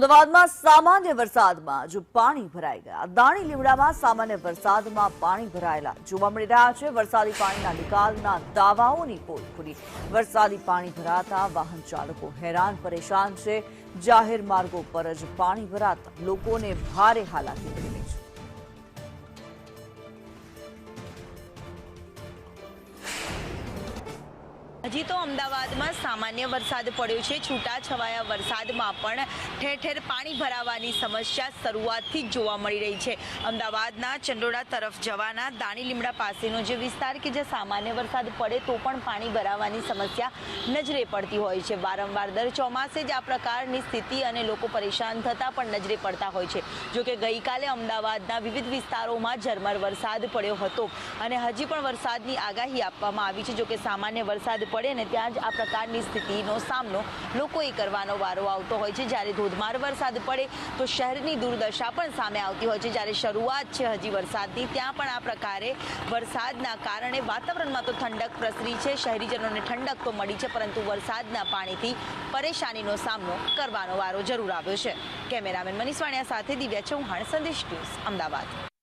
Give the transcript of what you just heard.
અમદાવાદમાં સામાન્ય વરસાદમાં જો પાણી ભરાઈ ગયા। દાણી લીમડામાં સામાન્ય વરસાદમાં પાણી ભરાયેલા જોવા મળી રહ્યા છે। વરસાદી પાણીના નિકાલના દાવાઓની પોલ ખુલી। વરસાદી પાણી ભરાતા વાહન ચાલકો હેરાન પરેશાન છે। જાહેર માર્ગો પર જ પાણી ભરાતા લોકોને ભારે હાલાકી પડી રહી છે। હજી તો અમદાવાદમાં સામાન્ય વરસાદ પડ્યો છે। છૂટાછવાયા વરસાદમાં પણ ઠેર ઠેર પાણી ભરાવાની સમસ્યા શરૂઆતથી જ જોવા મળી રહી છે। અમદાવાદના ચંડોળા તરફ જવાના દાણી લીમડા પાસેનો જે વિસ્તાર કે જે સામાન્ય વરસાદ પડે તો પણ પાણી ભરાવાની સમસ્યા નજરે પડતી હોય છે। વારંવાર દર ચોમાસે જ આ પ્રકારની સ્થિતિ અને લોકો પરેશાન થતા પણ નજરે પડતા હોય છે। જોકે ગઈકાલે અમદાવાદના વિવિધ વિસ્તારોમાં ઝરમર વરસાદ પડ્યો હતો અને હજી પણ વરસાદની આગાહી આપવામાં આવી છે। જોકે સામાન્ય વરસાદ પડે ને ત્યાં જ આ પ્રકારની સ્થિતિનો સામનો લોકોએ કરવાનો વારો આવતો હોય છે। જ્યારે ધોધમાર વરસાદ પડે તો શહેરની દુર્દશા પણ સામે આવતી હોય છે। જ્યારે શરૂઆત છે હજી વરસાદની ત્યાં પણ આ પ્રકારે વરસાદના કારણે વાતાવરણમાં તો ઠંડક પ્રસરી છે। શહેરીજનોને ઠંડક તો મળી છે પરંતુ વરસાદના પાણીથી પરેશાનીનો સામનો કરવાનો વારો જરૂર આવ્યો છે। કેમેરામેન મનીષ વાણિયા સાથે દિવ્યા ચૌહાણ, સંદેશ ન્યૂઝ, અમદાવાદ।